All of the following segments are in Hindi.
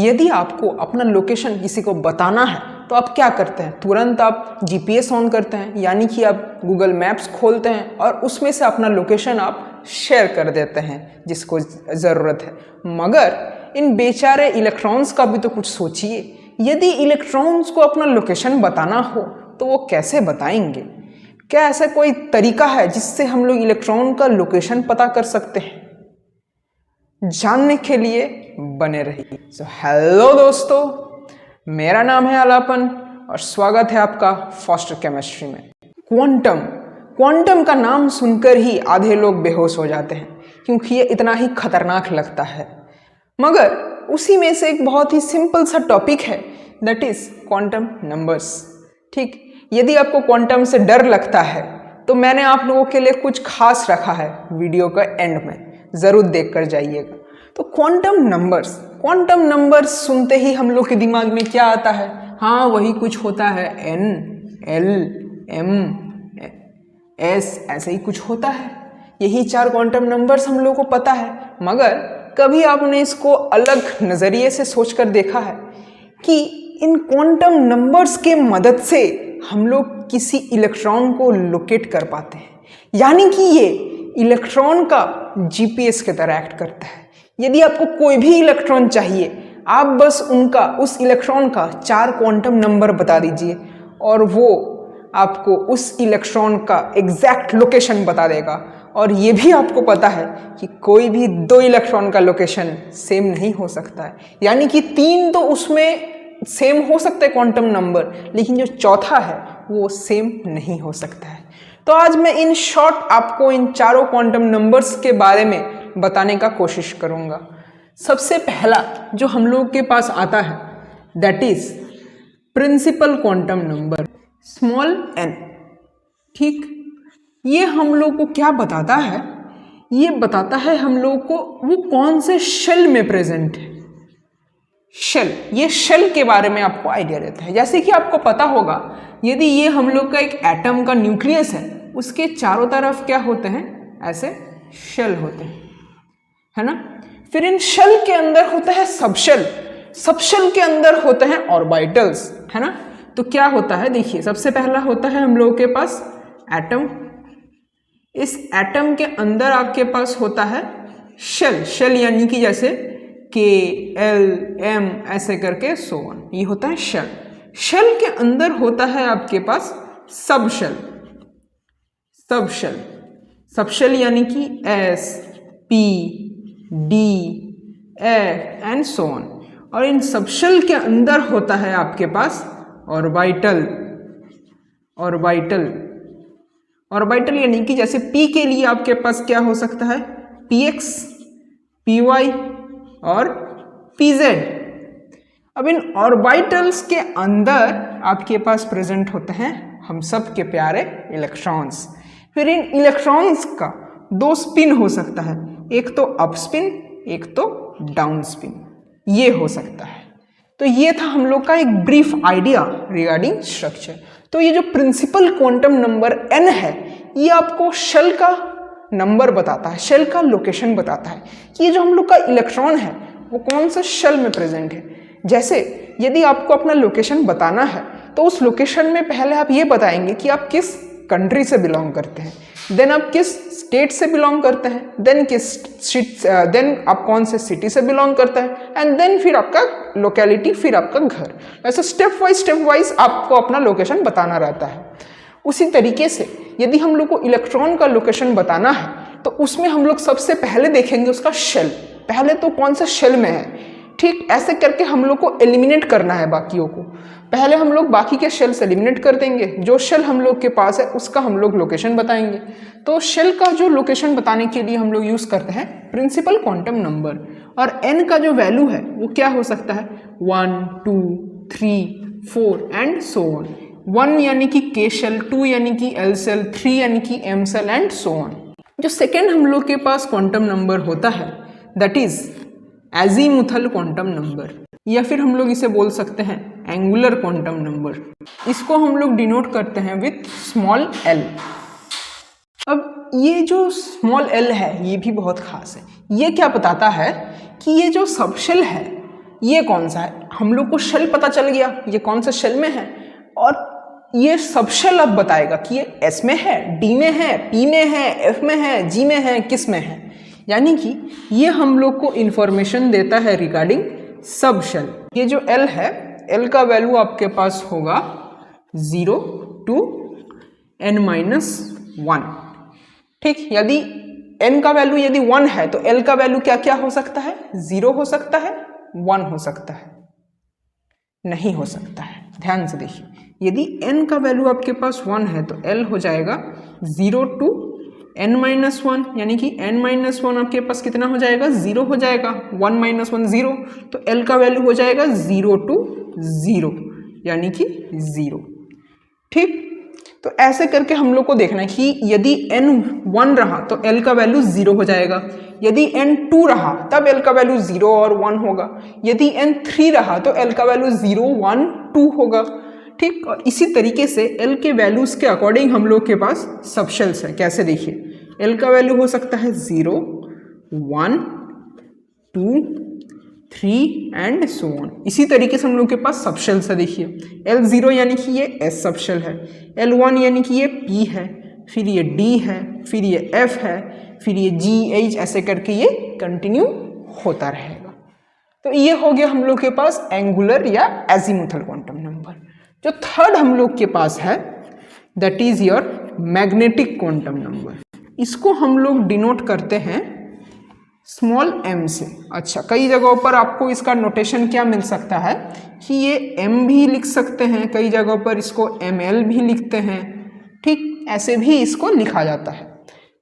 यदि आपको अपना लोकेशन किसी को बताना है तो आप क्या करते हैं? तुरंत आप जीपीएस ऑन करते हैं, यानी कि आप गूगल मैप्स खोलते हैं और उसमें से अपना लोकेशन आप शेयर कर देते हैं जिसको ज़रूरत है। मगर इन बेचारे इलेक्ट्रॉन्स का भी तो कुछ सोचिए। यदि इलेक्ट्रॉन्स को अपना लोकेशन बताना हो तो वो कैसे बताएंगे? क्या ऐसा कोई तरीका है जिससे हम लोग इलेक्ट्रॉन का लोकेशन पता कर सकते हैं? जानने के लिए बने रहिए। हेलो दोस्तों, मेरा नाम है अलापन और स्वागत है आपका फॉस्टर केमिस्ट्री में। क्वांटम का नाम सुनकर ही आधे लोग बेहोश हो जाते हैं क्योंकि ये इतना ही खतरनाक लगता है। मगर उसी में से एक बहुत ही सिंपल सा टॉपिक है, दैट इज क्वांटम नंबर्स। ठीक, यदि आपको क्वांटम से डर लगता है तो मैंने आप लोगों के लिए कुछ खास रखा है वीडियो का एंड में, ज़रूर देख कर जाइएगा। तो क्वांटम नंबर्स सुनते ही हम लोग के दिमाग में क्या आता है? हाँ, वही कुछ होता है, N, L, M, S, ऐसे ही कुछ होता है। यही 4 क्वांटम नंबर्स हम लोग को पता है। मगर कभी आपने इसको अलग नज़रिए से सोचकर देखा है कि इन क्वांटम नंबर्स के मदद से हम लोग किसी इलेक्ट्रॉन को लोकेट कर पाते हैं, यानी कि ये इलेक्ट्रॉन का जीपीएस की तरह एक्ट करता है। यदि आपको कोई भी इलेक्ट्रॉन चाहिए, आप बस उस इलेक्ट्रॉन का 4 क्वांटम नंबर बता दीजिए और वो आपको उस इलेक्ट्रॉन का एग्जैक्ट लोकेशन बता देगा। और ये भी आपको पता है कि कोई भी 2 इलेक्ट्रॉन का लोकेशन सेम नहीं हो सकता है, यानी कि 3 तो उसमें सेम हो सकता है क्वांटम नंबर, लेकिन जो चौथा है वो सेम नहीं हो सकता है। तो आज मैं इन शॉर्ट आपको इन 4 क्वांटम नंबर्स के बारे में बताने का कोशिश करूंगा। सबसे पहला जो हम लोग के पास आता है that is principal quantum number, small n। ठीक, ये हम लोग को क्या बताता है? ये बताता है हम लोग को वो कौन से शेल में प्रेजेंट है। ये शेल के बारे में आपको आइडिया देता है। जैसे कि आपको पता होगा, यदि ये हम लोग का एक एटम का न्यूक्लियस है, उसके चारों तरफ क्या होते हैं? ऐसे शेल होते हैं, है ना। फिर इन शेल के अंदर होता है सबशेल के अंदर होते हैं ऑर्बिटल्स, है ना। तो क्या होता है, देखिए, सबसे पहला होता है हम लोगों के पास एटम। इस एटम के अंदर आपके पास होता है शेल, यानी कि जैसे KLM ऐसे करके सो ऑन, ये होता है शेल के अंदर होता है आपके पास सबशेल यानी कि S, P, D, F and so on. और इन सबशेल के अंदर होता है आपके पास ऑर्बिटल यानी कि जैसे P के लिए आपके पास क्या हो सकता है? PX, PY और PZ। अब इन ऑर्बिटल्स के अंदर आपके पास प्रेजेंट होते हैं हम सब के प्यारे इलेक्ट्रॉन्स। फिर इन इलेक्ट्रॉन्स का 2 स्पिन हो सकता है, एक तो अप स्पिन, एक तो डाउन स्पिन, ये हो सकता है। तो ये था हम लोग का एक ब्रीफ आइडिया रिगार्डिंग स्ट्रक्चर। तो ये जो प्रिंसिपल क्वांटम नंबर n है, ये आपको शेल का नंबर बताता है, शेल का लोकेशन बताता है कि ये जो हम लोग का इलेक्ट्रॉन है वो कौन सा शेल में प्रेजेंट है। जैसे यदि आपको अपना लोकेशन बताना है तो उस लोकेशन में पहले आप ये बताएंगे कि आप किस कंट्री से बिलोंग करते हैं, देन आप किस स्टेट से बिलोंग करते हैं, देन आप कौन से सिटी से बिलोंग करते हैं, एंड देन फिर आपका लोकेलिटी, फिर आपका घर। ऐसे स्टेप वाइज आपको अपना लोकेशन बताना रहता है। उसी तरीके से यदि हम लोग को इलेक्ट्रॉन का लोकेशन बताना है तो उसमें हम लोग सबसे पहले देखेंगे उसका शेल, पहले तो कौन सा शेल में है। ठीक, ऐसे करके हम लोग को एलिमिनेट करना है बाकियों को। पहले हम लोग बाकी के शेल से एलिमिनेट कर देंगे, जो शेल हम लोग के पास है उसका हम लोग लोकेशन बताएंगे। तो शेल का जो लोकेशन बताने के लिए हम लोग यूज करते हैं प्रिंसिपल क्वांटम नंबर। और n का जो वैल्यू है वो क्या हो सकता है? 1, 2, 3, 4 एंड सो ऑन। 1 यानी कि K शेल, 2 यानी कि L शेल, 3 यानी कि M shell and so on. जो सेकेंड हम लोग के पास क्वांटम नंबर होता है that is azimuthal quantum number, या फिर हम लोग इसे बोल सकते हैं एंगुलर क्वांटम नंबर। इसको हम लोग डिनोट करते हैं विथ स्मॉल l। अब ये जो स्मॉल l है ये भी बहुत खास है। ये क्या बताता है कि ये जो सबशेल है ये कौन सा है, हम लोग को शेल पता चल गया ये कौन सा शेल में है, और ये सब शेल अब बताएगा कि ये एस में है, डी में है, पी में है, एफ में है, जी में है, किस में है। यानी कि ये हम लोग को इंफॉर्मेशन देता है रिगार्डिंग सब शेल। ये जो एल है, एल का वैल्यू आपके पास होगा 0 to n-1। ठीक, यदि n का वैल्यू यदि 1 है तो l का वैल्यू क्या क्या हो सकता है, 0 हो सकता है, 1 हो सकता है, नहीं हो सकता है। ध्यान से देखिए, यदि n का वैल्यू आपके पास 1 है तो l हो जाएगा 0 to n-1, यानी कि n-1 आपके पास कितना हो जाएगा, 0 हो जाएगा, 1 - 1 0, तो l का वैल्यू हो जाएगा 0 to 0, यानी कि 0। ठीक, तो ऐसे करके हम लोग को देखना है कि यदि n 1 रहा तो l का वैल्यू 0 हो जाएगा, यदि n 2 रहा तब l का वैल्यू 0 और 1 होगा, यदि n 3 रहा तो l का वैल्यू 0 1 2 होगा। ठीक, और इसी तरीके से l के वैल्यूज के अकॉर्डिंग हम लोग के पास सब शेल्स है। कैसे देखिए, l का वैल्यू हो सकता है 0 1 2 3 एंड सो ऑन। इसी तरीके से हम लोग के पास सब शेल्स है। देखिए L0 यानी कि ये S सब शेल है, L1 यानी कि ये P है, फिर ये D है, फिर ये F है, फिर ये G H, ऐसे करके ये कंटिन्यू होता रहेगा। तो ये हो गया हम लोग के पास एंगुलर या एजीमुथल क्वांटम नंबर। जो थर्ड हम लोग के पास है that is your magnetic quantum number. इसको हम लोग डिनोट करते हैं स्मॉल m से। अच्छा, कई जगहों पर आपको इसका नोटेशन क्या मिल सकता है कि ये m भी लिख सकते हैं, कई जगहों पर इसको ml भी लिखते हैं। ठीक, ऐसे भी इसको लिखा जाता है,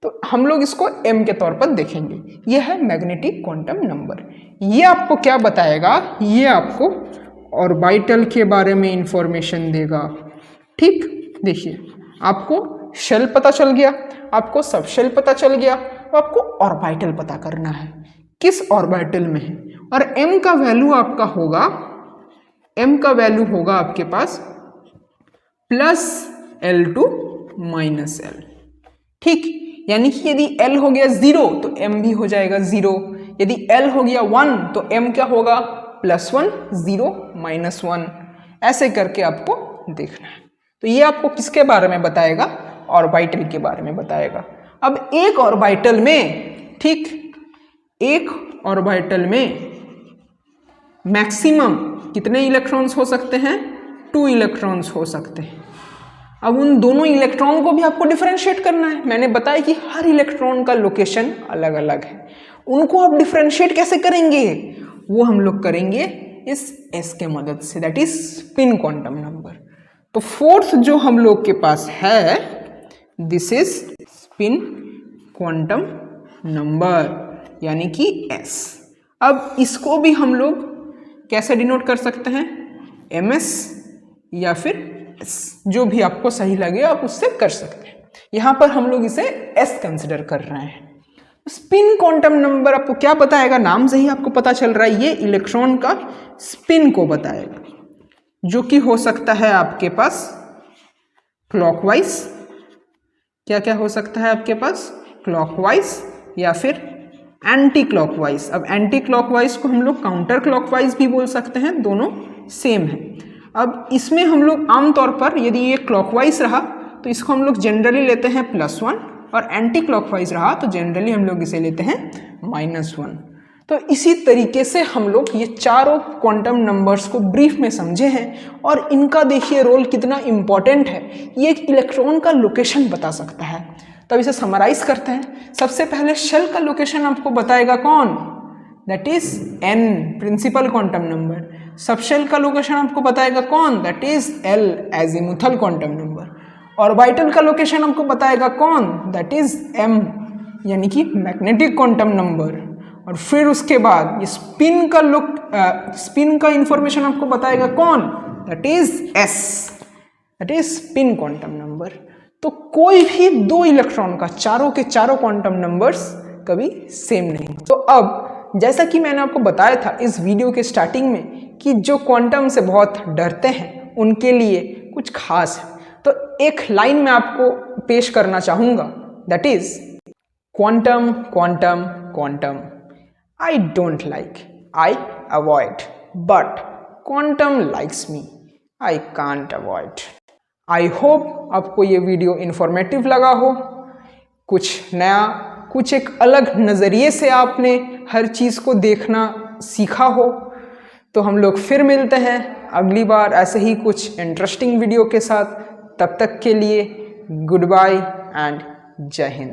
तो हम लोग इसको m के तौर पर देखेंगे। ये है मैग्नेटिक क्वांटम नंबर। ये आपको क्या बताएगा, ये आपको ऑर्बिटल के बारे में इंफॉर्मेशन देगा। ठीक, देखिए आपको शेल पता चल गया, आपको सब शेल पता चल गया, तो आपको ऑर्बिटल पता करना है किस ऑर्बिटल में है, और m का वैल्यू आपका होगा, m का वैल्यू होगा आपके पास +L to -L। ठीक, यानी कि यदि L हो गया 0 तो m भी हो जाएगा 0, यदि L हो गया 1 तो m क्या होगा, +1 0 -1, ऐसे करके आपको देखना है। तो ये आपको किसके बारे में बताएगा, ऑर्बिटल के बारे में बताएगा। अब एक ऑर्बिटल में, ठीक, एक ऑर्बिटल में मैक्सिमम कितने इलेक्ट्रॉन्स हो सकते हैं, 2 इलेक्ट्रॉन्स हो सकते हैं। अब उन दोनों इलेक्ट्रॉन को भी आपको डिफरेंशिएट करना है। मैंने बताया कि हर इलेक्ट्रॉन का लोकेशन अलग अलग है, उनको आप डिफरेंशिएट कैसे करेंगे, वो हम लोग करेंगे इस s के मदद से, that is spin quantum number. तो फोर्थ जो हम लोग के पास है this is spin quantum number, यानी कि s। अब इसको भी हम लोग कैसे डिनोट कर सकते हैं, ms या फिर s, जो भी आपको सही लगे आप उससे कर सकते हैं। यहाँ पर हम लोग इसे s कंसिडर कर रहे हैं। स्पिन क्वांटम नंबर आपको क्या बताएगा, नाम से ही आपको पता चल रहा है, ये इलेक्ट्रॉन का स्पिन को बताएगा, जो कि हो सकता है आपके पास क्लॉकवाइज, क्या क्या हो सकता है आपके पास, क्लॉकवाइज या फिर एंटी क्लॉकवाइज। अब एंटी क्लॉकवाइज को हम लोग काउंटर क्लॉकवाइज भी बोल सकते हैं, दोनों सेम है। अब इसमें हम लोग आमतौर पर यदि ये क्लॉकवाइज रहा तो इसको हम लोग जनरली लेते हैं +1, और एंटी क्लॉकवाइज रहा तो जनरली हम लोग इसे लेते हैं -1। तो इसी तरीके से हम लोग ये चारों क्वांटम नंबर्स को ब्रीफ में समझे हैं, और इनका देखिए रोल कितना इम्पॉर्टेंट है। ये एक इलेक्ट्रॉन का लोकेशन बता सकता है। तो इसे समराइज करते हैं। सबसे पहले शेल का लोकेशन आपको बताएगा कौन, that is n, principal quantum number. Subshell का लोकेशन आपको बताएगा कौन, that is l, azimuthal quantum number. Orbital का लोकेशन आपको बताएगा कौन, दैट इज m, यानी कि मैग्नेटिक क्वांटम नंबर। और फिर उसके बाद ये स्पिन का इंफॉर्मेशन आपको बताएगा कौन, that is s, that is spin quantum number. तो कोई भी दो इलेक्ट्रॉन का चारों के चारों क्वांटम नंबर्स कभी सेम नहीं। तो अब जैसा कि मैंने आपको बताया था इस वीडियो के स्टार्टिंग में कि जो क्वांटम से बहुत डरते हैं उनके लिए कुछ खास है, तो एक लाइन में आपको पेश करना चाहूंगा, that is quantum quantum quantum, I don't like, I avoid. but quantum likes me. I can't avoid. I hope आपको ये वीडियो इन्फॉर्मेटिव लगा हो, कुछ नया, कुछ एक अलग नज़रिए से आपने हर चीज़ को देखना सीखा हो। तो हम लोग फिर मिलते हैं अगली बार ऐसे ही कुछ इंटरेस्टिंग वीडियो के साथ। तब तक के लिए गुड बाय एंड जय हिंद।